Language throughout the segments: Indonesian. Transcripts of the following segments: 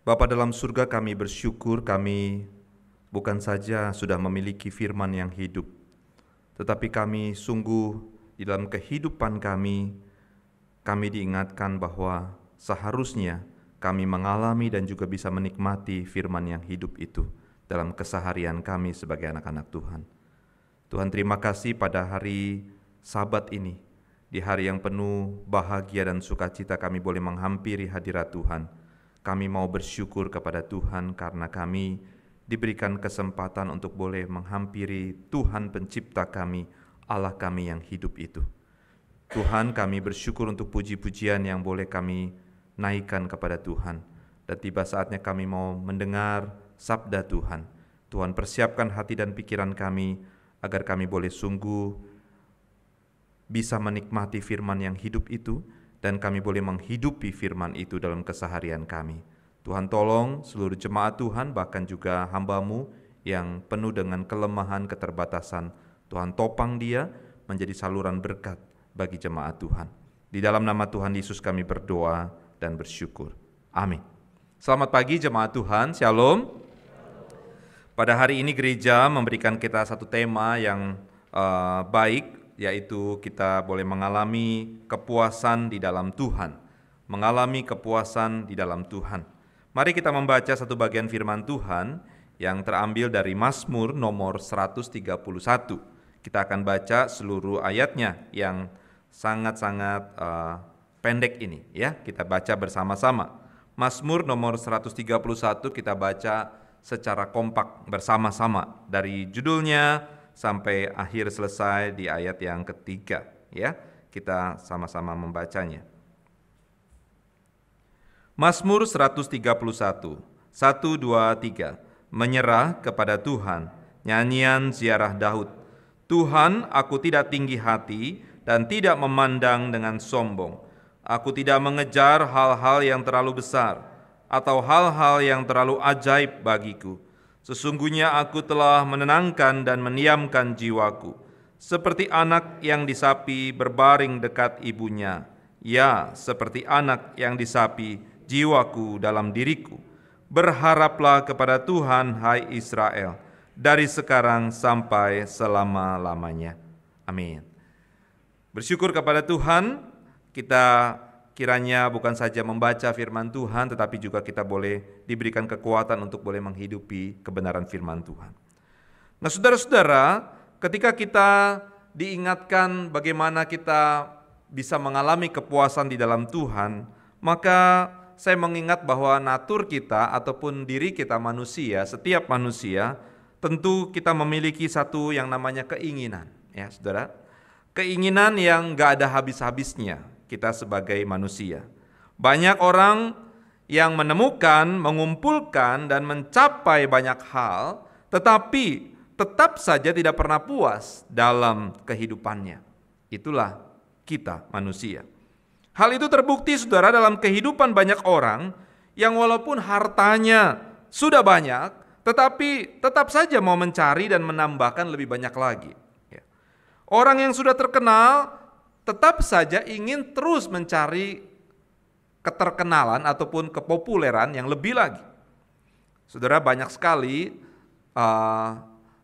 Bapa dalam surga, kami bersyukur kami bukan saja sudah memiliki firman yang hidup, tetapi kami sungguh di dalam kehidupan kami diingatkan bahwa seharusnya kami mengalami dan juga bisa menikmati firman yang hidup itu dalam keseharian kami sebagai anak-anak Tuhan. Tuhan, terima kasih pada hari Sabat ini, di hari yang penuh bahagia dan sukacita kami boleh menghampiri hadirat Tuhan. Kami mau bersyukur kepada Tuhan karena kami diberikan kesempatan untuk boleh menghampiri Tuhan pencipta kami, Allah kami yang hidup itu. Tuhan, kami bersyukur untuk puji-pujian yang boleh kami naikkan kepada Tuhan. Dan tiba saatnya kami mau mendengar sabda Tuhan. Tuhan, persiapkan hati dan pikiran kami agar kami boleh sungguh bisa menikmati firman yang hidup itu, dan kami boleh menghidupi firman itu dalam keseharian kami. Tuhan, tolong seluruh jemaat Tuhan, bahkan juga hamba-Mu yang penuh dengan kelemahan, keterbatasan. Tuhan, topang dia menjadi saluran berkat bagi jemaat Tuhan. Di dalam nama Tuhan Yesus kami berdoa dan bersyukur. Amin. Selamat pagi jemaat Tuhan, Shalom. Pada hari ini gereja memberikan kita satu tema yang baik, yaitu kita boleh mengalami kepuasan di dalam Tuhan. Mengalami kepuasan di dalam Tuhan. Mari kita membaca satu bagian firman Tuhan yang terambil dari Mazmur nomor 131. Kita akan baca seluruh ayatnya yang sangat-sangat pendek ini, ya. Kita baca bersama-sama. Mazmur nomor 131 kita baca secara kompak bersama-sama dari judulnya sampai akhir selesai di ayat yang ketiga, ya. Kita sama-sama membacanya. Mazmur 131, 1, 2, 3. Menyerah kepada Tuhan, nyanyian ziarah Daud. Tuhan, aku tidak tinggi hati dan tidak memandang dengan sombong. Aku tidak mengejar hal-hal yang terlalu besar atau hal-hal yang terlalu ajaib bagiku. Sesungguhnya aku telah menenangkan dan mendiamkan jiwaku, seperti anak yang disapi berbaring dekat ibunya. Ya, seperti anak yang disapi, jiwaku dalam diriku. Berharaplah kepada Tuhan, hai Israel, dari sekarang sampai selama-lamanya. Amin. Bersyukur kepada Tuhan, kita kiranya bukan saja membaca firman Tuhan, tetapi juga kita boleh diberikan kekuatan untuk boleh menghidupi kebenaran firman Tuhan. Nah, saudara-saudara, ketika kita diingatkan bagaimana kita bisa mengalami kepuasan di dalam Tuhan, maka saya mengingat bahwa natur kita ataupun diri kita manusia, setiap manusia, tentu kita memiliki satu yang namanya keinginan, ya saudara. Keinginan yang gak ada habis-habisnya kita sebagai manusia. Banyak orang yang menemukan, mengumpulkan, dan mencapai banyak hal, tetapi tetap saja tidak pernah puas dalam kehidupannya. Itulah kita manusia. Hal itu terbukti saudara dalam kehidupan banyak orang yang walaupun hartanya sudah banyak, tetapi tetap saja mau mencari dan menambahkan lebih banyak lagi. Orang yang sudah terkenal tetap saja ingin terus mencari keterkenalan ataupun kepopuleran yang lebih lagi. Saudara, banyak sekali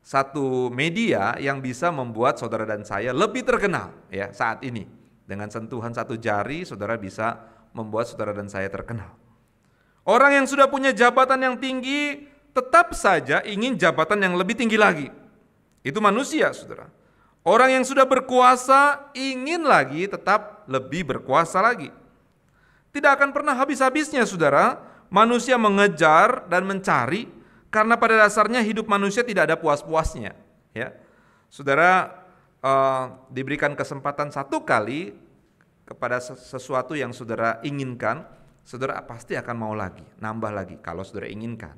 satu media yang bisa membuat saudara dan saya lebih terkenal, ya, saat ini. Dengan sentuhan satu jari, saudara bisa membuat saudara dan saya terkenal. Orang yang sudah punya jabatan yang tinggi tetap saja ingin jabatan yang lebih tinggi lagi. Itu manusia, saudara. Orang yang sudah berkuasa ingin lagi tetap lebih berkuasa lagi. Tidak akan pernah habis-habisnya, saudara. Manusia mengejar dan mencari karena pada dasarnya hidup manusia tidak ada puas-puasnya. Ya, saudara, diberikan kesempatan satu kali kepada sesuatu yang saudara inginkan, saudara pasti akan mau lagi, nambah lagi kalau saudara inginkan.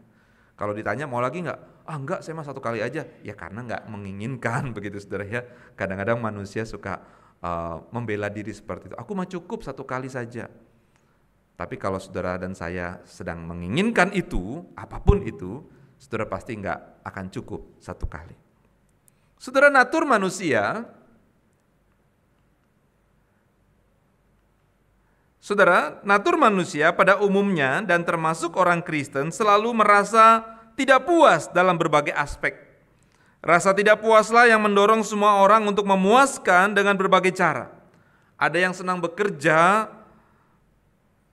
Kalau ditanya mau lagi enggak? Enggak, saya mah satu kali aja. Ya karena enggak menginginkan, begitu saudara ya. Kadang-kadang manusia suka membela diri seperti itu. Aku mah cukup satu kali saja. Tapi kalau saudara dan saya sedang menginginkan itu, apapun itu, saudara pasti enggak akan cukup satu kali. Saudara, natur manusia Saudara, natur manusia pada umumnya dan termasuk orang Kristen selalu merasa tidak puas dalam berbagai aspek. Rasa tidak puaslah yang mendorong semua orang untuk memuaskan dengan berbagai cara. Ada yang senang bekerja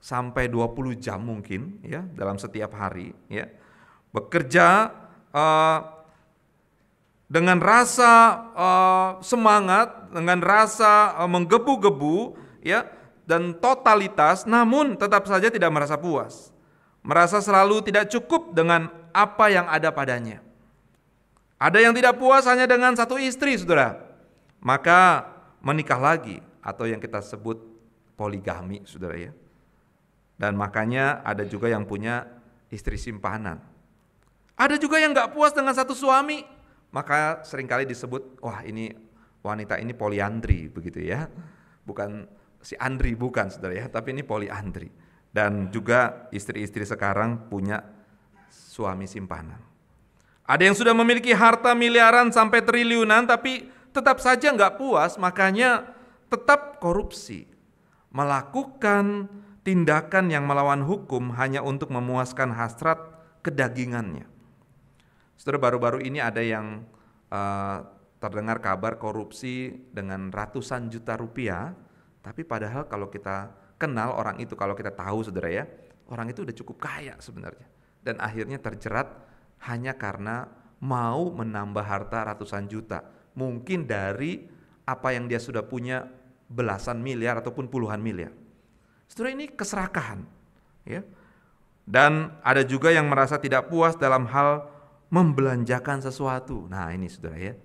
sampai 20 jam mungkin ya dalam setiap hari ya. Bekerja dengan rasa semangat, dengan rasa menggebu-gebu ya, dan totalitas, namun tetap saja tidak merasa puas. Merasa selalu tidak cukup dengan apa yang ada padanya. Ada yang tidak puas hanya dengan satu istri, saudara. Maka menikah lagi, atau yang kita sebut poligami, saudara ya. Dan makanya ada juga yang punya istri simpanan. Ada juga yang gak puas dengan satu suami, maka seringkali disebut, wah ini wanita ini poliandri, begitu ya. Bukan si Andri, bukan saudara ya, tapi ini poliandri. Dan juga istri-istri sekarang punya suami simpanan. Ada yang sudah memiliki harta miliaran sampai triliunan, tapi tetap saja nggak puas, makanya tetap korupsi. Melakukan tindakan yang melawan hukum hanya untuk memuaskan hasrat kedagingannya. Saudara, baru-baru ini ada yang terdengar kabar korupsi dengan ratusan juta rupiah. Tapi padahal kalau kita kenal orang itu, kalau kita tahu saudara ya, orang itu udah cukup kaya sebenarnya. Dan akhirnya terjerat hanya karena mau menambah harta ratusan juta. Mungkin dari apa yang dia sudah punya belasan miliar ataupun puluhan miliar. Saudara, ini keserakahan. Ya. Dan ada juga yang merasa tidak puas dalam hal membelanjakan sesuatu. Nah ini saudara ya.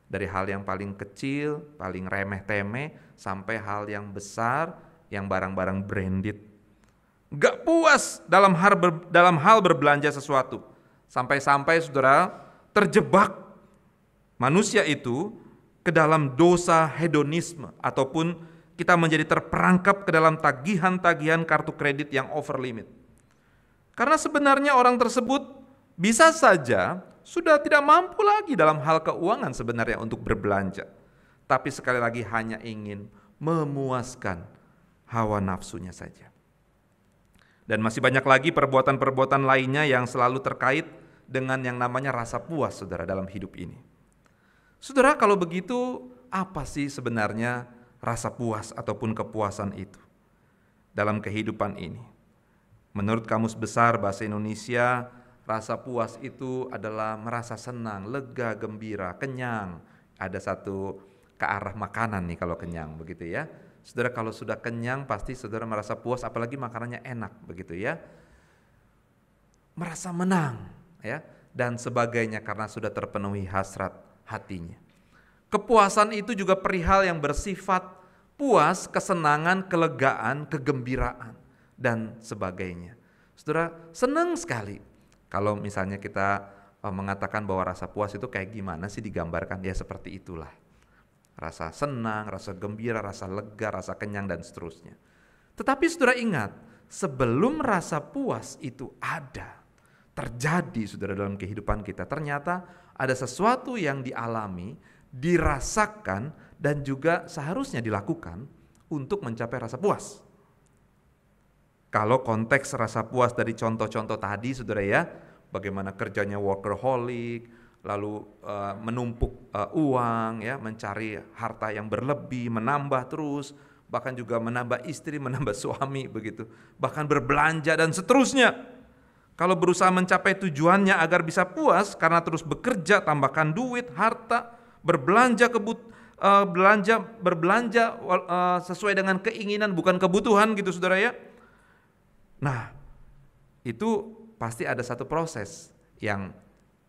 Dari hal yang paling kecil, paling remeh-temeh, sampai hal yang besar, yang barang-barang branded. Gak puas dalam hal berbelanja sesuatu. Sampai-sampai saudara terjebak manusia itu ke dalam dosa hedonisme. Ataupun kita menjadi terperangkap ke dalam tagihan-tagihan kartu kredit yang over limit. Karena sebenarnya orang tersebut bisa saja sudah tidak mampu lagi dalam hal keuangan sebenarnya untuk berbelanja. Tapi sekali lagi hanya ingin memuaskan hawa nafsunya saja. Dan masih banyak lagi perbuatan-perbuatan lainnya yang selalu terkait dengan yang namanya rasa puas, saudara, dalam hidup ini. Saudara, kalau begitu apa sih sebenarnya rasa puas ataupun kepuasan itu dalam kehidupan ini? Menurut Kamus Besar Bahasa Indonesia, rasa puas itu adalah merasa senang, lega, gembira, kenyang. Ada satu ke arah makanan nih kalau kenyang, begitu ya. Saudara, kalau sudah kenyang pasti saudara merasa puas, apalagi makanannya enak, begitu ya. Merasa menang, ya, dan sebagainya karena sudah terpenuhi hasrat hatinya. Kepuasan itu juga perihal yang bersifat puas, kesenangan, kelegaan, kegembiraan, dan sebagainya. Saudara, senang sekali kalau misalnya kita mengatakan bahwa rasa puas itu kayak gimana sih digambarkan, ya seperti itulah. Rasa senang, rasa gembira, rasa lega, rasa kenyang, dan seterusnya. Tetapi saudara ingat, sebelum rasa puas itu ada, terjadi saudara dalam kehidupan kita, ternyata ada sesuatu yang dialami, dirasakan, dan juga seharusnya dilakukan untuk mencapai rasa puas. Kalau konteks rasa puas dari contoh-contoh tadi saudara ya, bagaimana kerjanya workaholic, lalu menumpuk uang, ya, mencari harta yang berlebih, menambah terus, bahkan juga menambah istri, menambah suami, begitu, bahkan berbelanja dan seterusnya. Kalau berusaha mencapai tujuannya agar bisa puas karena terus bekerja, tambahkan duit, harta, berbelanja sesuai dengan keinginan bukan kebutuhan gitu saudara ya. Nah, itu pasti ada satu proses yang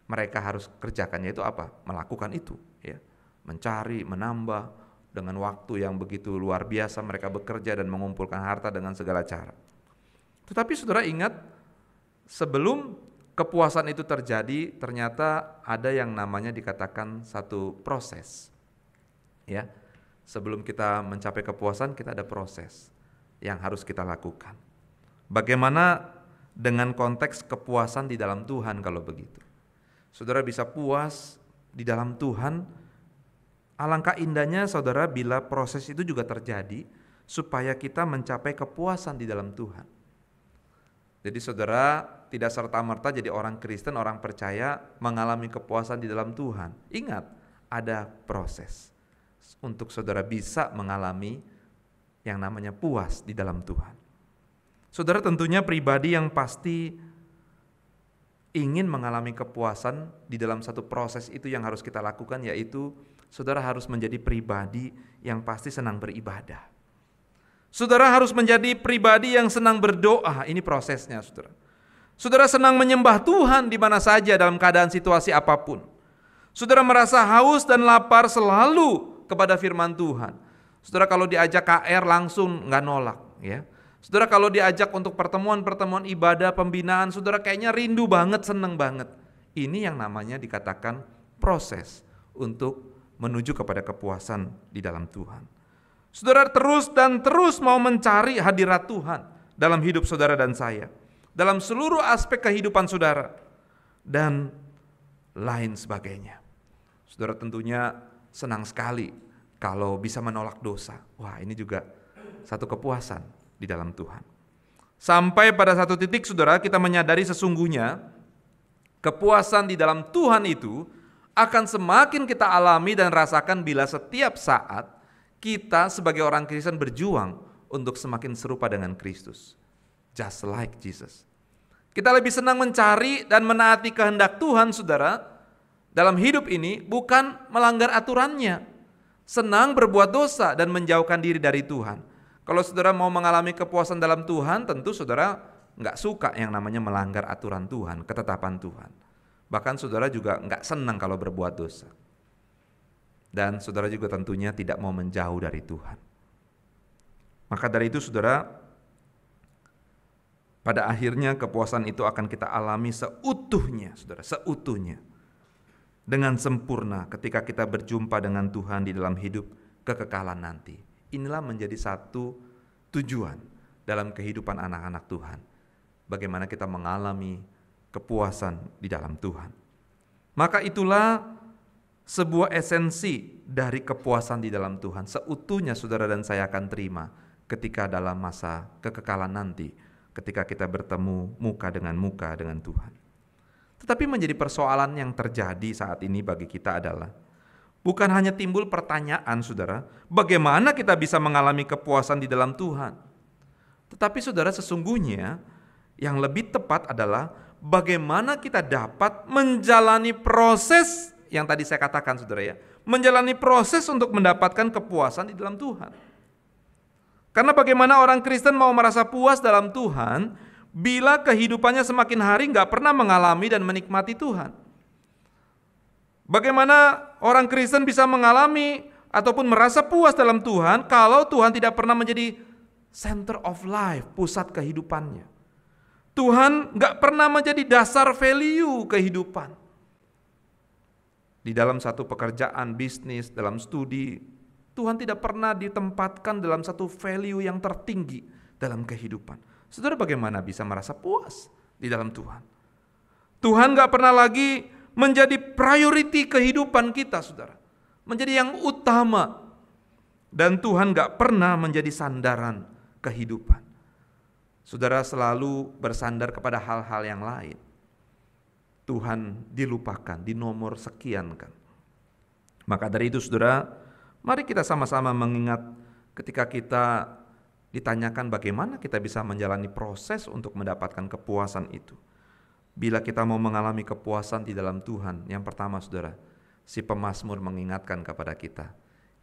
mereka harus kerjakan, yaitu apa? Melakukan itu, ya. Mencari, menambah dengan waktu yang begitu luar biasa, mereka bekerja dan mengumpulkan harta dengan segala cara. Tetapi saudara ingat, sebelum kepuasan itu terjadi, ternyata ada yang namanya dikatakan satu proses. Ya. Sebelum kita mencapai kepuasan, kita ada proses yang harus kita lakukan. Bagaimana dengan konteks kepuasan di dalam Tuhan kalau begitu? Saudara bisa puas di dalam Tuhan. Alangkah indahnya saudara bila proses itu juga terjadi supaya kita mencapai kepuasan di dalam Tuhan. Jadi saudara tidak serta-merta jadi orang Kristen, orang percaya mengalami kepuasan di dalam Tuhan. Ingat, ada proses untuk saudara bisa mengalami yang namanya puas di dalam Tuhan. Saudara tentunya pribadi yang pasti ingin mengalami kepuasan di dalam satu proses itu yang harus kita lakukan, yaitu saudara harus menjadi pribadi yang pasti senang beribadah. Saudara harus menjadi pribadi yang senang berdoa, ini prosesnya saudara. Saudara senang menyembah Tuhan di mana saja dalam keadaan situasi apapun. Saudara merasa haus dan lapar selalu kepada firman Tuhan. Saudara kalau diajak KR langsung nggak nolak, ya. Saudara kalau diajak untuk pertemuan-pertemuan ibadah, pembinaan, saudara kayaknya rindu banget, senang banget. Ini yang namanya dikatakan proses untuk menuju kepada kepuasan di dalam Tuhan. Saudara terus dan terus mau mencari hadirat Tuhan dalam hidup saudara dan saya, dalam seluruh aspek kehidupan saudara, dan lain sebagainya. Saudara tentunya senang sekali kalau bisa menolak dosa. Wah, ini juga satu kepuasan di dalam Tuhan. Sampai pada satu titik saudara kita menyadari sesungguhnya kepuasan di dalam Tuhan itu akan semakin kita alami dan rasakan bila setiap saat kita sebagai orang Kristen berjuang untuk semakin serupa dengan Kristus. Just like Jesus. Kita lebih senang mencari dan menaati kehendak Tuhan saudara dalam hidup ini, bukan melanggar aturannya. Senang berbuat dosa dan menjauhkan diri dari Tuhan. Kalau saudara mau mengalami kepuasan dalam Tuhan, tentu saudara nggak suka yang namanya melanggar aturan Tuhan, ketetapan Tuhan. Bahkan saudara juga nggak senang kalau berbuat dosa. Dan saudara juga tentunya tidak mau menjauh dari Tuhan. Maka dari itu saudara, pada akhirnya kepuasan itu akan kita alami seutuhnya, saudara, seutuhnya. Dengan sempurna ketika kita berjumpa dengan Tuhan di dalam hidup kekekalan nanti. Inilah menjadi satu tujuan dalam kehidupan anak-anak Tuhan. Bagaimana kita mengalami kepuasan di dalam Tuhan. Maka itulah sebuah esensi dari kepuasan di dalam Tuhan. Seutuhnya saudara dan saya akan terima ketika dalam masa kekekalan nanti, ketika kita bertemu muka dengan Tuhan. Tetapi menjadi persoalan yang terjadi saat ini bagi kita adalah bukan hanya timbul pertanyaan saudara, bagaimana kita bisa mengalami kepuasan di dalam Tuhan. Tetapi saudara sesungguhnya yang lebih tepat adalah bagaimana kita dapat menjalani proses yang tadi saya katakan saudara ya, menjalani proses untuk mendapatkan kepuasan di dalam Tuhan. Karena bagaimana orang Kristen mau merasa puas dalam Tuhan bila kehidupannya semakin hari gak pernah mengalami dan menikmati Tuhan. Bagaimana orang Kristen bisa mengalami ataupun merasa puas dalam Tuhan kalau Tuhan tidak pernah menjadi center of life, pusat kehidupannya. Tuhan gak pernah menjadi dasar value kehidupan. Di dalam satu pekerjaan, bisnis, dalam studi, Tuhan tidak pernah ditempatkan dalam satu value yang tertinggi dalam kehidupan. Saudara bagaimana bisa merasa puas di dalam Tuhan? Tuhan gak pernah lagi menjadi priority kehidupan kita saudara. Menjadi yang utama. Dan Tuhan gak pernah menjadi sandaran kehidupan. Saudara selalu bersandar kepada hal-hal yang lain. Tuhan dilupakan, dinomor sekiankan. Maka dari itu saudara, mari kita sama-sama mengingat ketika kita ditanyakan bagaimana kita bisa menjalani proses untuk mendapatkan kepuasan itu. Bila kita mau mengalami kepuasan di dalam Tuhan, yang pertama saudara, si pemazmur mengingatkan kepada kita,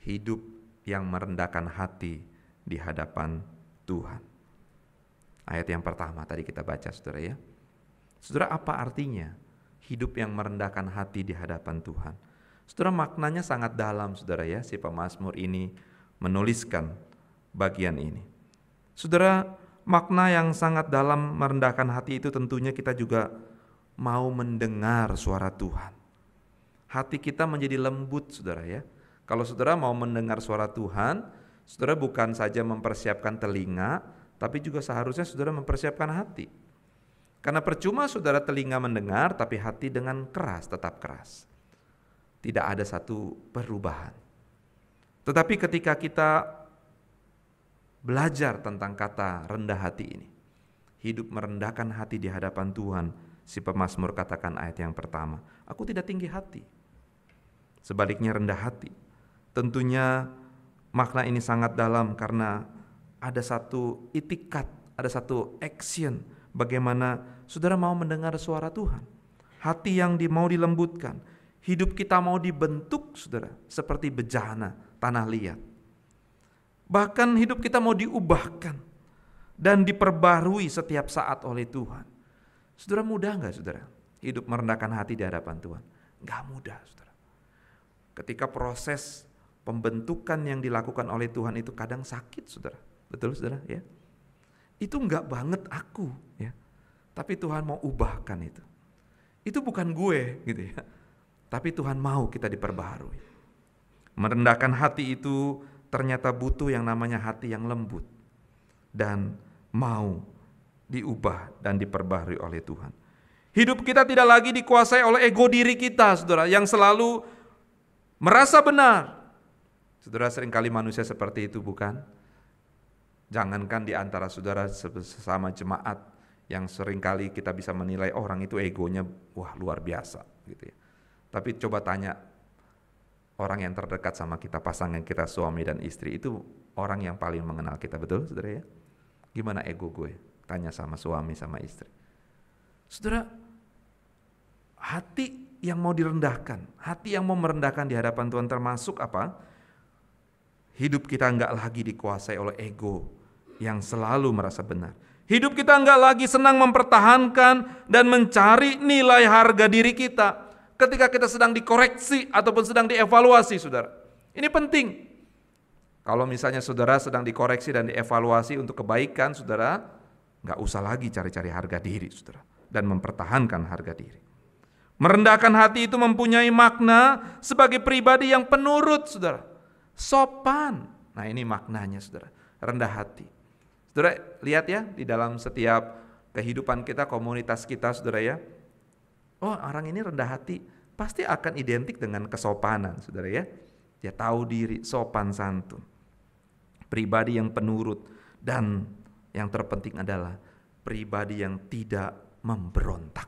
hidup yang merendahkan hati di hadapan Tuhan. Ayat yang pertama tadi kita baca saudara ya. Saudara, apa artinya hidup yang merendahkan hati di hadapan Tuhan? Saudara, maknanya sangat dalam saudara ya, si pemazmur ini menuliskan bagian ini. Saudara, makna yang sangat dalam merendahkan hati itu tentunya kita juga mau mendengar suara Tuhan. Hati kita menjadi lembut saudara ya. Kalau saudara mau mendengar suara Tuhan, saudara bukan saja mempersiapkan telinga, tapi juga seharusnya saudara mempersiapkan hati. Karena percuma saudara telinga mendengar, tapi hati dengan keras, tetap keras. Tidak ada satu perubahan. Tetapi ketika kita belajar tentang kata rendah hati ini. Hidup merendahkan hati di hadapan Tuhan. Si pemazmur katakan ayat yang pertama, aku tidak tinggi hati, sebaliknya rendah hati. Tentunya makna ini sangat dalam karena ada satu itikat, ada satu action bagaimana saudara mau mendengar suara Tuhan. Hati yang mau dilembutkan, hidup kita mau dibentuk saudara seperti bejana tanah liat. Bahkan hidup kita mau diubahkan dan diperbarui setiap saat oleh Tuhan. Saudara, mudah gak saudara hidup merendahkan hati di hadapan Tuhan? Gak mudah saudara. Ketika proses pembentukan yang dilakukan oleh Tuhan itu kadang sakit saudara. Betul saudara ya? Itu gak banget aku ya. Tapi Tuhan mau ubahkan itu. Itu bukan gue gitu ya. Tapi Tuhan mau kita diperbaharui. Merendahkan hati itu ternyata butuh yang namanya hati yang lembut dan mau diubah dan diperbaharui oleh Tuhan. Hidup kita tidak lagi dikuasai oleh ego diri kita, saudara, yang selalu merasa benar. Saudara, seringkali manusia seperti itu, bukan? Jangankan di antara saudara sesama jemaat yang seringkali kita bisa menilai orang itu egonya wah luar biasa gitu ya. Tapi coba tanya orang yang terdekat sama kita, pasangan kita, suami dan istri, itu orang yang paling mengenal kita, betul saudara ya? Gimana ego gue? Tanya sama suami, sama istri. Saudara, hati yang mau direndahkan, hati yang mau merendahkan di hadapan Tuhan termasuk apa? Hidup kita enggak lagi dikuasai oleh ego yang selalu merasa benar. Hidup kita enggak lagi senang mempertahankan dan mencari nilai harga diri kita ketika kita sedang dikoreksi ataupun sedang dievaluasi, saudara. Ini penting. Kalau misalnya saudara sedang dikoreksi dan dievaluasi untuk kebaikan, saudara, gak usah lagi cari-cari harga diri, saudara, dan mempertahankan harga diri. Merendahkan hati itu mempunyai makna sebagai pribadi yang penurut, saudara. Sopan. Nah, ini maknanya, saudara. Rendah hati. Saudara, lihat ya, di dalam setiap kehidupan kita, komunitas kita, saudara ya. Oh, orang ini rendah hati, pasti akan identik dengan kesopanan, saudara ya. Dia tahu diri, sopan santun. Pribadi yang penurut, dan yang terpenting adalah pribadi yang tidak memberontak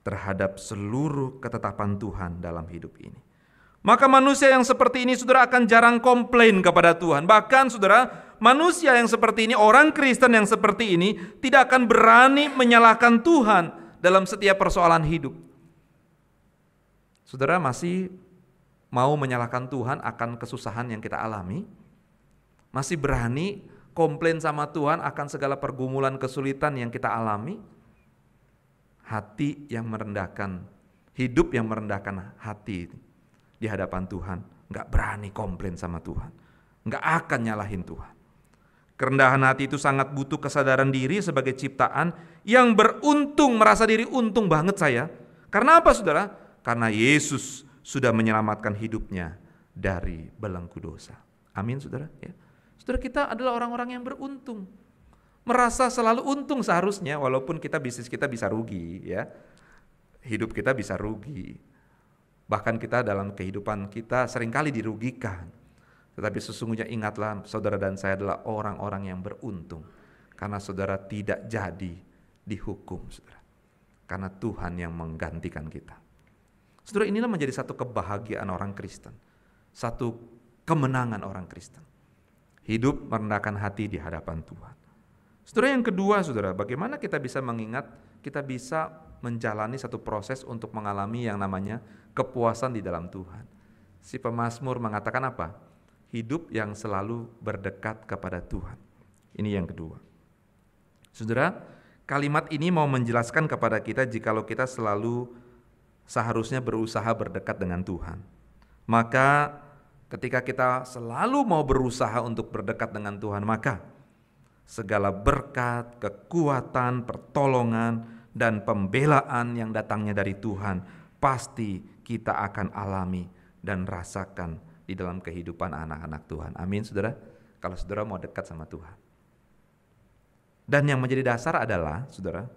terhadap seluruh ketetapan Tuhan dalam hidup ini. Maka manusia yang seperti ini, saudara, akan jarang komplain kepada Tuhan. Bahkan, saudara, manusia yang seperti ini, orang Kristen yang seperti ini, tidak akan berani menyalahkan Tuhan dalam setiap persoalan hidup. Saudara, masih mau menyalahkan Tuhan akan kesusahan yang kita alami? Masih berani komplain sama Tuhan akan segala pergumulan kesulitan yang kita alami? Hati yang merendahkan, hidup yang merendahkan hati di hadapan Tuhan, gak berani komplain sama Tuhan, gak akan nyalahin Tuhan. Kerendahan hati itu sangat butuh kesadaran diri sebagai ciptaan yang beruntung, merasa diri untung banget saya. Karena apa saudara? Karena Yesus sudah menyelamatkan hidupnya dari belenggu dosa. Amin saudara ya. Saudara, kita adalah orang-orang yang beruntung. Merasa selalu untung seharusnya, walaupun bisnis kita bisa rugi ya. Hidup kita bisa rugi. Bahkan kita dalam kehidupan kita seringkali dirugikan. Tetapi sesungguhnya ingatlah, saudara dan saya adalah orang-orang yang beruntung. Karena saudara tidak jadi dihukum, saudara. Karena Tuhan yang menggantikan kita. Saudara, inilah menjadi satu kebahagiaan orang Kristen. Satu kemenangan orang Kristen. Hidup merendahkan hati di hadapan Tuhan. Saudara, yang kedua, saudara, bagaimana kita bisa mengingat, kita bisa menjalani satu proses untuk mengalami yang namanya kepuasan di dalam Tuhan. Si pemazmur mengatakan apa? Hidup yang selalu berdekat kepada Tuhan. Ini yang kedua. Saudara, kalimat ini mau menjelaskan kepada kita jikalau kita selalu seharusnya berusaha berdekat dengan Tuhan. Maka ketika kita selalu mau berusaha untuk berdekat dengan Tuhan, maka segala berkat, kekuatan, pertolongan, dan pembelaan yang datangnya dari Tuhan pasti kita akan alami dan rasakan di dalam kehidupan anak-anak Tuhan. Amin saudara, kalau saudara mau dekat sama Tuhan. Dan yang menjadi dasar adalah, saudara,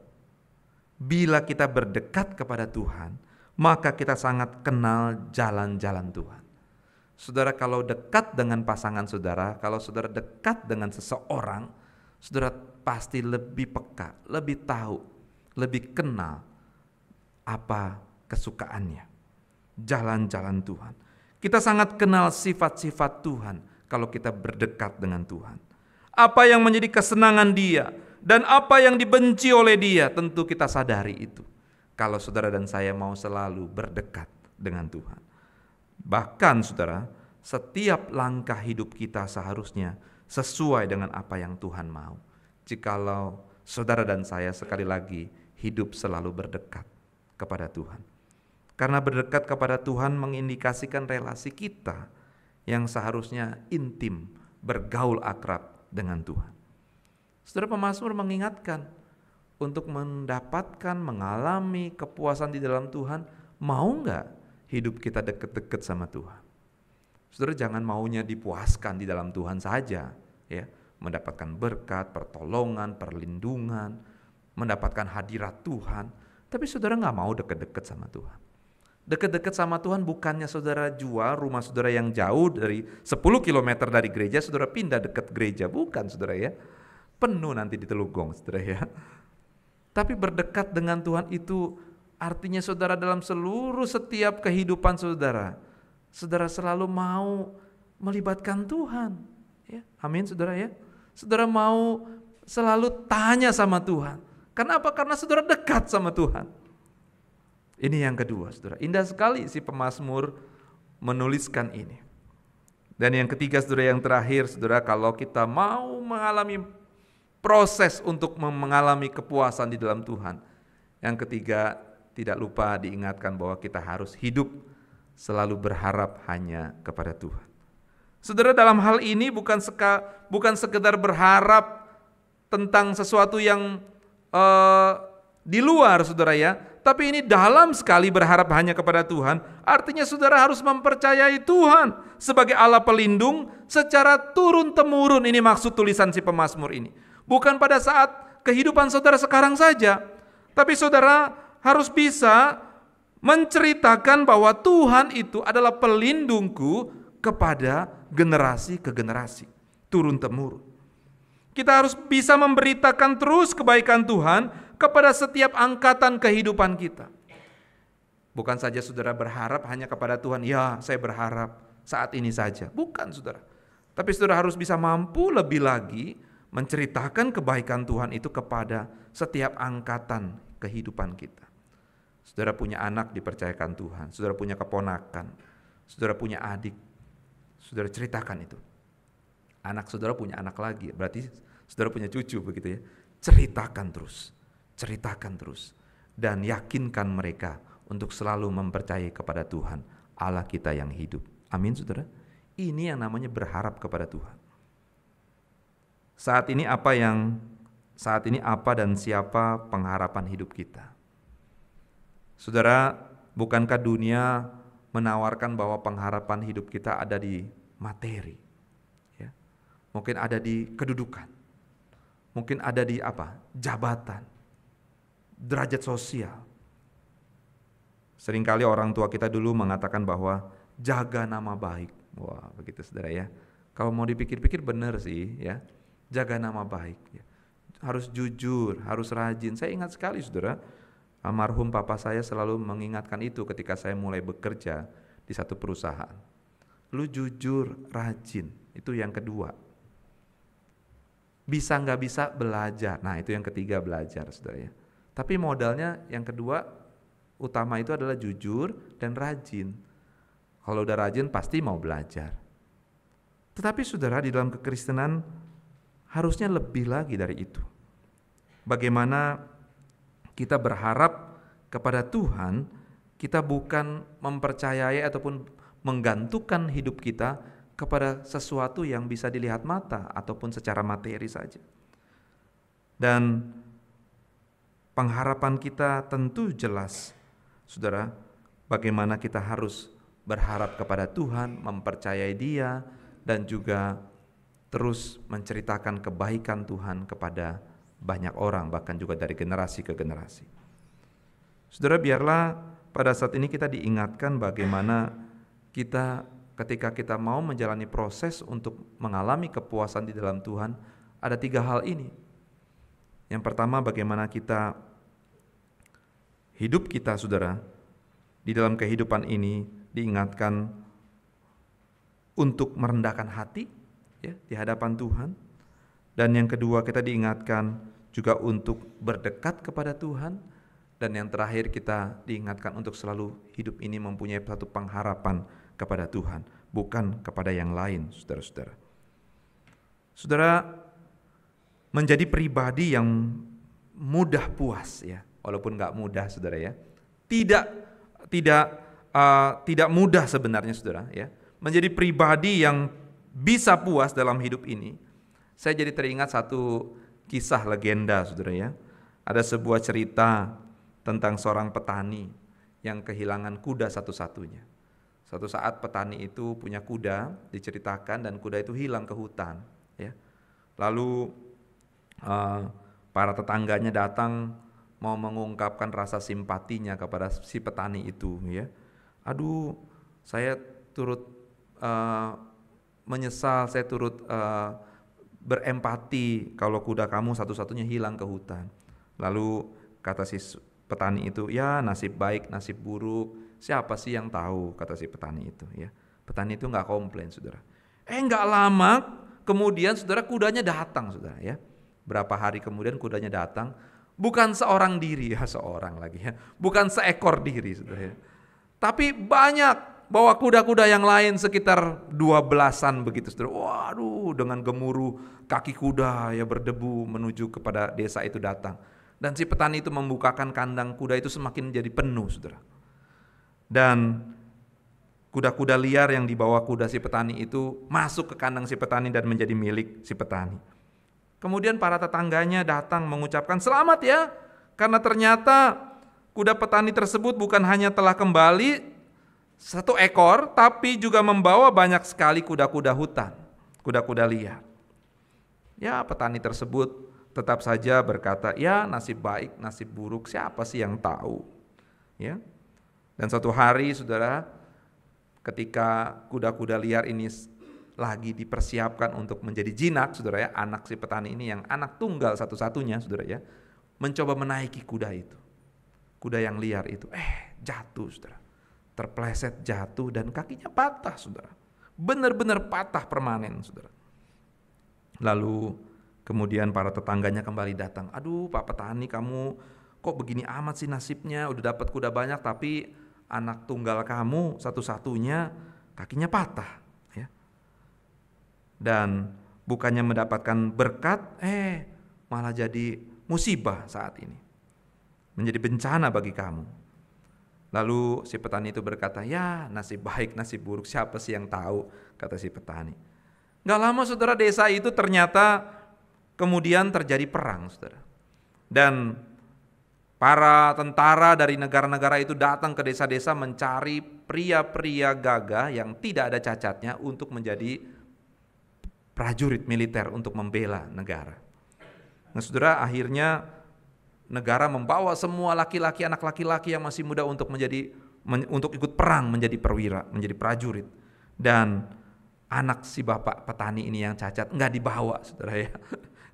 bila kita berdekat kepada Tuhan, maka kita sangat kenal jalan-jalan Tuhan. Saudara kalau dekat dengan pasangan saudara, kalau saudara dekat dengan seseorang, saudara pasti lebih peka, lebih tahu, lebih kenal apa kesukaannya, jalan-jalan Tuhan. Kita sangat kenal sifat-sifat Tuhan kalau kita berdekat dengan Tuhan. Apa yang menjadi kesenangan Dia dan apa yang dibenci oleh Dia, tentu kita sadari itu. Kalau saudara dan saya mau selalu berdekat dengan Tuhan. Bahkan saudara, setiap langkah hidup kita seharusnya sesuai dengan apa yang Tuhan mau. Jikalau saudara dan saya sekali lagi hidup selalu berdekat kepada Tuhan. Karena berdekat kepada Tuhan mengindikasikan relasi kita yang seharusnya intim, bergaul akrab dengan Tuhan. Saudara pemazmur mengingatkan, untuk mendapatkan, mengalami kepuasan di dalam Tuhan, mau enggak hidup kita dekat-dekat sama Tuhan? Saudara jangan maunya dipuaskan di dalam Tuhan saja, ya, mendapatkan berkat, pertolongan, perlindungan, mendapatkan hadirat Tuhan, tapi saudara nggak mau dekat-dekat sama Tuhan. Dekat-dekat sama Tuhan bukannya saudara jual rumah saudara yang jauh dari 10 km dari gereja, saudara pindah dekat gereja, bukan saudara ya. Penuh nanti di Telugong saudara ya. Tapi berdekat dengan Tuhan itu artinya saudara dalam seluruh setiap kehidupan saudara, saudara selalu mau melibatkan Tuhan. Ya, amin saudara ya. Saudara mau selalu tanya sama Tuhan. Kenapa? Karena saudara dekat sama Tuhan. Ini yang kedua saudara. Indah sekali si pemazmur menuliskan ini. Dan yang ketiga saudara, yang terakhir saudara, kalau kita mau mengalami proses untuk mengalami kepuasan di dalam Tuhan, yang ketiga tidak lupa diingatkan bahwa kita harus hidup selalu berharap hanya kepada Tuhan. Saudara, dalam hal ini bukan sekedar berharap tentang sesuatu yang di luar saudara ya, tapi ini dalam sekali berharap hanya kepada Tuhan. Artinya saudara harus mempercayai Tuhan sebagai Allah pelindung secara turun-temurun. Ini maksud tulisan si pemazmur ini. Bukan pada saat kehidupan saudara sekarang saja, tapi saudara harus bisa menceritakan bahwa Tuhan itu adalah pelindungku kepada generasi ke generasi, turun-temurun. Kita harus bisa memberitakan terus kebaikan Tuhan kepada setiap angkatan kehidupan kita. Bukan saja saudara berharap hanya kepada Tuhan, ya saya berharap saat ini saja. Bukan saudara. Tapi saudara harus bisa mampu lebih lagi menceritakan kebaikan Tuhan itu kepada setiap angkatan kehidupan kita. Saudara punya anak dipercayakan Tuhan, saudara punya keponakan, saudara punya adik, saudara ceritakan itu. Anak saudara punya anak lagi, berarti saudara punya cucu begitu ya. Ceritakan terus dan yakinkan mereka untuk selalu mempercayai kepada Tuhan Allah kita yang hidup. Amin saudara. Ini yang namanya berharap kepada Tuhan. Saat ini apa dan siapa pengharapan hidup kita? Saudara, bukankah dunia menawarkan bahwa pengharapan hidup kita ada di materi? Ya. Mungkin ada di kedudukan. Mungkin ada di jabatan, derajat sosial. Seringkali orang tua kita dulu mengatakan bahwa jaga nama baik. Wah, begitu saudara ya. Kalau mau dipikir-pikir benar sih ya. Jaga nama baik. Ya. Harus jujur, harus rajin. Saya ingat sekali saudara, almarhum papa saya selalu mengingatkan itu ketika saya mulai bekerja di satu perusahaan. Lu jujur, rajin. Itu yang kedua. Bisa nggak bisa belajar. Nah itu yang ketiga, belajar saudara ya. Tapi modalnya yang kedua utama itu adalah jujur dan rajin. Kalau udah rajin pasti mau belajar. Tetapi saudara, di dalam kekristenan harusnya lebih lagi dari itu. Bagaimana kita berharap kepada Tuhan, kita bukan mempercayai ataupun menggantungkan hidup kita kepada sesuatu yang bisa dilihat mata ataupun secara materi saja. Dan pengharapan kita tentu jelas, saudara, bagaimana kita harus berharap kepada Tuhan, mempercayai Dia, dan juga terus menceritakan kebaikan Tuhan kepada banyak orang, bahkan juga dari generasi ke generasi. Saudara, biarlah pada saat ini kita diingatkan bagaimana kita ketika kita mau menjalani proses untuk mengalami kepuasan di dalam Tuhan, ada 3 hal ini. Yang pertama, bagaimana kita hidup kita, saudara, di dalam kehidupan ini diingatkan untuk merendahkan hati ya, di hadapan Tuhan. Dan yang kedua, kita diingatkan juga untuk berdekat kepada Tuhan. Dan yang terakhir, kita diingatkan untuk selalu hidup ini mempunyai satu pengharapan kepada Tuhan, bukan kepada yang lain, saudara-saudara. Saudara, menjadi pribadi yang mudah puas ya, walaupun nggak mudah, saudara ya. Tidak mudah sebenarnya, saudara ya. Menjadi pribadi yang bisa puas dalam hidup ini. Saya jadi teringat satu kisah legenda, saudara ya. Ada sebuah cerita tentang seorang petani yang kehilangan kuda satu-satunya. Suatu saat petani itu punya kuda, diceritakan, dan kuda itu hilang ke hutan ya. Lalu para tetangganya datang mau mengungkapkan rasa simpatinya kepada si petani itu ya. Aduh, saya turut menyesal, saya turut berempati kalau kuda kamu satu-satunya hilang ke hutan. Lalu kata si petani itu, ya nasib baik, nasib buruk, siapa sih yang tahu, kata si petani itu ya. Petani itu nggak komplain, saudara. Nggak lama kemudian, saudara, kudanya datang, saudara ya. Berapa hari kemudian kudanya datang, bukan seorang diri ya, seorang lagi ya, bukan seekor diri, saudara ya. Tapi banyak, bawa kuda-kuda yang lain sekitar 12-an begitu, saudara. Waduh, dengan gemuruh kaki kuda ya berdebu menuju kepada desa itu datang. Dan si petani itu membukakan kandang kuda itu semakin menjadi penuh, saudara. Dan kuda-kuda liar yang dibawa kuda si petani itu masuk ke kandang si petani dan menjadi milik si petani. Kemudian para tetangganya datang mengucapkan selamat ya, karena ternyata kuda petani tersebut bukan hanya telah kembali 1 ekor, tapi juga membawa banyak sekali kuda-kuda hutan, kuda-kuda liar. Ya, petani tersebut tetap saja berkata, ya nasib baik, nasib buruk, siapa sih yang tahu? Ya. Dan suatu hari, saudara, ketika kuda-kuda liar ini lagi dipersiapkan untuk menjadi jinak, saudara ya, anak si petani ini yang anak tunggal satu-satunya, saudara ya, mencoba menaiki kuda itu, kuda yang liar itu, jatuh, saudara, terpleset jatuh dan kakinya patah, saudara, benar-benar patah permanen, saudara. Lalu kemudian para tetangganya kembali datang, aduh Pak Petani, kamu kok begini amat sih nasibnya, udah dapat kuda banyak tapi anak tunggal kamu satu-satunya kakinya patah. Dan bukannya mendapatkan berkat, malah jadi musibah saat ini, menjadi bencana bagi kamu. Lalu si petani itu berkata, ya nasib baik, nasib buruk, siapa sih yang tahu, kata si petani. Gak lama, saudara, desa itu ternyata kemudian terjadi perang, saudara. Dan para tentara dari negara-negara itu datang ke desa-desa mencari pria-pria gagah yang tidak ada cacatnya untuk menjadi prajurit militer untuk membela negara. Nah, saudara, akhirnya negara membawa semua laki-laki, anak laki-laki yang masih muda untuk ikut perang, menjadi perwira, menjadi prajurit. Dan anak si bapak petani ini yang cacat nggak dibawa, saudara ya,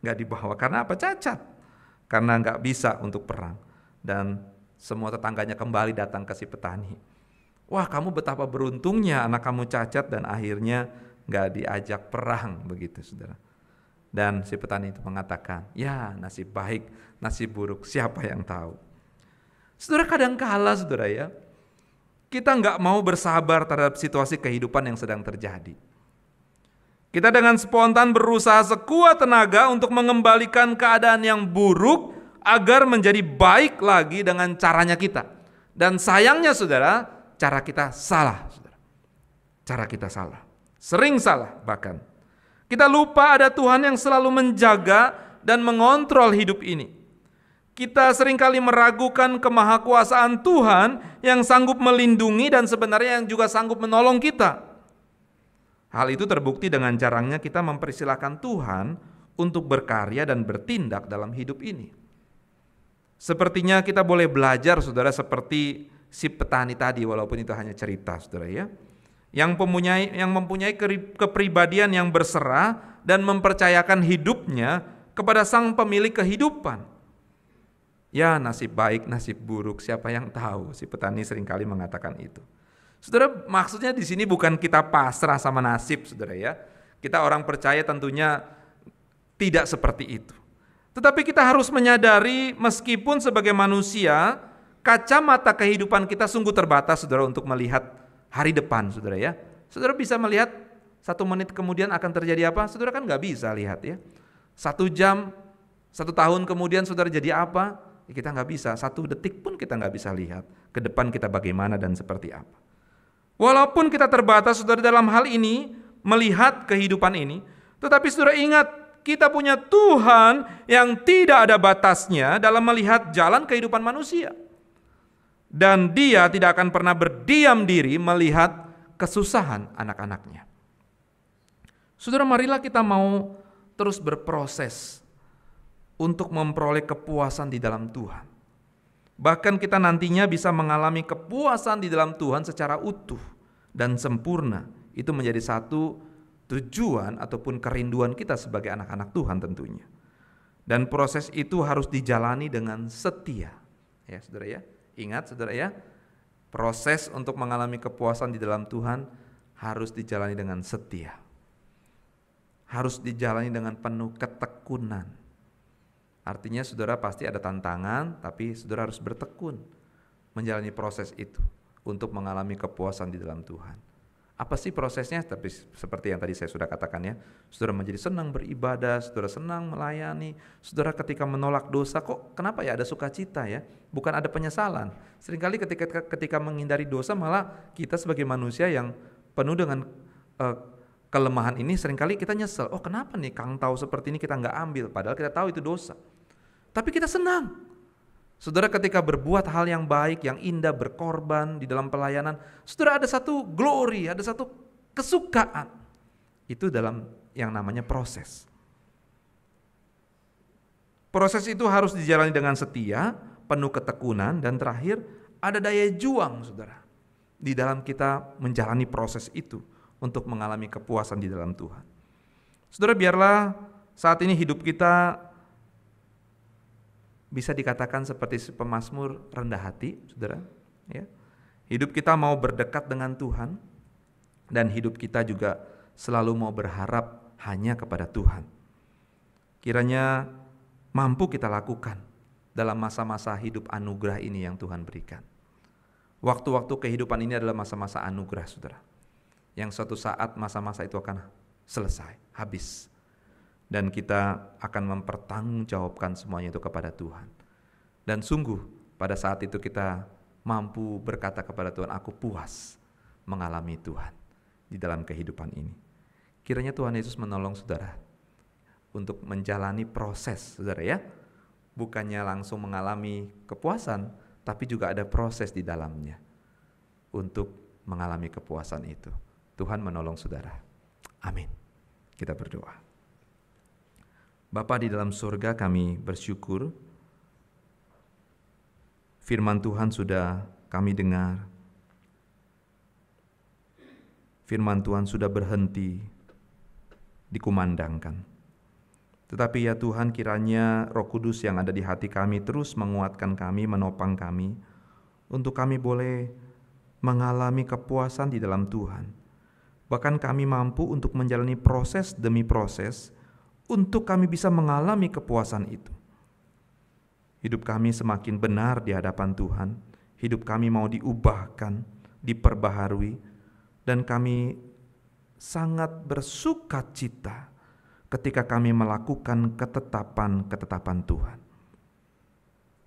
nggak dibawa. Karena apa? Cacat. Karena nggak bisa untuk perang. Dan semua tetangganya kembali datang ke si petani. Wah, kamu betapa beruntungnya anak kamu cacat dan akhirnya nggak diajak perang, begitu, saudara. Dan si petani itu mengatakan, ya nasib baik, nasib buruk, siapa yang tahu. Saudara, kadangkala, saudara ya, kita nggak mau bersabar terhadap situasi kehidupan yang sedang terjadi. Kita dengan spontan berusaha sekuat tenaga untuk mengembalikan keadaan yang buruk agar menjadi baik lagi dengan caranya kita. Dan sayangnya, saudara, cara kita salah, saudara. Cara kita salah. Sering salah bahkan. Kita lupa ada Tuhan yang selalu menjaga dan mengontrol hidup ini. Kita seringkali meragukan kemahakuasaan Tuhan yang sanggup melindungi dan sebenarnya yang juga sanggup menolong kita. Hal itu terbukti dengan jarangnya kita mempersilahkan Tuhan untuk berkarya dan bertindak dalam hidup ini. Sepertinya kita boleh belajar, saudara, seperti si petani tadi, walaupun itu hanya cerita, saudara ya. yang mempunyai kepribadian yang berserah dan mempercayakan hidupnya kepada Sang Pemilik kehidupan. Ya, nasib baik, nasib buruk, siapa yang tahu? Si petani seringkali mengatakan itu. Saudara, maksudnya di sini bukan kita pasrah sama nasib, saudara ya. Kita orang percaya tentunya tidak seperti itu. Tetapi kita harus menyadari meskipun sebagai manusia, kacamata kehidupan kita sungguh terbatas, saudara, untuk melihat hari depan, saudara ya. Saudara bisa melihat 1 menit kemudian akan terjadi apa? Saudara kan gak bisa lihat ya. 1 jam, 1 tahun kemudian saudara jadi apa? Ya, kita gak bisa. 1 detik pun kita gak bisa lihat ke depan kita bagaimana dan seperti apa. Walaupun kita terbatas, saudara, dalam hal ini, melihat kehidupan ini, tetapi saudara ingat, kita punya Tuhan yang tidak ada batasnya dalam melihat jalan kehidupan manusia. Dan Dia tidak akan pernah berdiam diri melihat kesusahan anak-anaknya. Saudara, marilah kita mau terus berproses untuk memperoleh kepuasan di dalam Tuhan. Bahkan kita nantinya bisa mengalami kepuasan di dalam Tuhan secara utuh dan sempurna. Itu menjadi satu tujuan ataupun kerinduan kita sebagai anak-anak Tuhan tentunya. Dan proses itu harus dijalani dengan setia. Ya, saudara ya. Ingat, saudara ya. Proses untuk mengalami kepuasan di dalam Tuhan harus dijalani dengan setia. Harus dijalani dengan penuh ketekunan. Artinya saudara pasti ada tantangan, tapi saudara harus bertekun menjalani proses itu untuk mengalami kepuasan di dalam Tuhan. Apa sih prosesnya? Tapi seperti yang tadi saya sudah katakan ya, saudara menjadi senang beribadah, saudara senang melayani, saudara ketika menolak dosa, kok kenapa ya ada sukacita ya? Bukan ada penyesalan. Seringkali ketika menghindari dosa malah kita sebagai manusia yang penuh dengan kelemahan ini seringkali kita nyesel. Oh, kenapa nih Kang tahu seperti ini kita nggak ambil, padahal kita tahu itu dosa. Tapi kita senang. Saudara ketika berbuat hal yang baik, yang indah, berkorban di dalam pelayanan, saudara ada satu glory, ada satu kesukaan. Itu dalam yang namanya proses. Proses itu harus dijalani dengan setia, penuh ketekunan, dan terakhir ada daya juang, saudara, di dalam kita menjalani proses itu untuk mengalami kepuasan di dalam Tuhan. Saudara, biarlah saat ini hidup kita bisa dikatakan seperti pemazmur rendah hati, saudara. Ya. Hidup kita mau berdekat dengan Tuhan, dan hidup kita juga selalu mau berharap hanya kepada Tuhan. Kiranya mampu kita lakukan dalam masa-masa hidup anugerah ini yang Tuhan berikan. Waktu-waktu kehidupan ini adalah masa-masa anugerah, saudara. Yang suatu saat masa-masa itu akan selesai, habis. Dan kita akan mempertanggungjawabkan semuanya itu kepada Tuhan. Dan sungguh pada saat itu kita mampu berkata kepada Tuhan, aku puas mengalami Tuhan di dalam kehidupan ini. Kiranya Tuhan Yesus menolong saudara untuk menjalani proses, saudara ya. Bukannya langsung mengalami kepuasan, tapi juga ada proses di dalamnya untuk mengalami kepuasan itu. Tuhan menolong saudara. Amin. Kita berdoa. Bapa di dalam surga, kami bersyukur firman Tuhan sudah kami dengar. Firman Tuhan sudah berhenti dikumandangkan. Tetapi ya Tuhan, kiranya Roh Kudus yang ada di hati kami terus menguatkan kami, menopang kami, untuk kami boleh mengalami kepuasan di dalam Tuhan. Bahkan kami mampu untuk menjalani proses demi proses, untuk kami bisa mengalami kepuasan itu. Hidup kami semakin benar di hadapan Tuhan, hidup kami mau diubahkan, diperbaharui, dan kami sangat bersukacita ketika kami melakukan ketetapan-ketetapan Tuhan.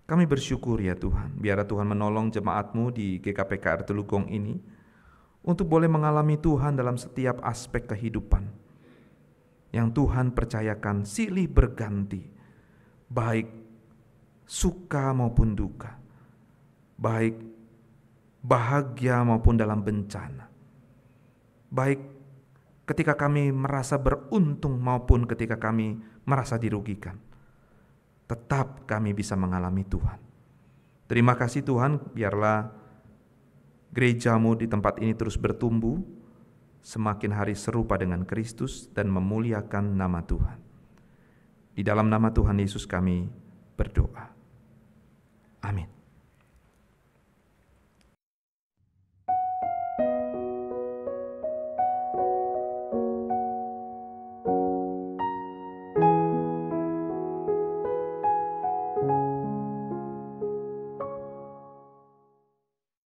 Kami bersyukur ya Tuhan, biarlah Tuhan menolong jemaat-Mu di GKPKR Telugong ini, untuk boleh mengalami Tuhan dalam setiap aspek kehidupan yang Tuhan percayakan silih berganti, baik suka maupun duka, baik bahagia maupun dalam bencana, baik ketika kami merasa beruntung maupun ketika kami merasa dirugikan. Tetap kami bisa mengalami Tuhan. Terima kasih Tuhan, biarlah gereja-Mu di tempat ini terus bertumbuh, semakin hari serupa dengan Kristus dan memuliakan nama Tuhan. Di dalam nama Tuhan Yesus kami berdoa. Amin.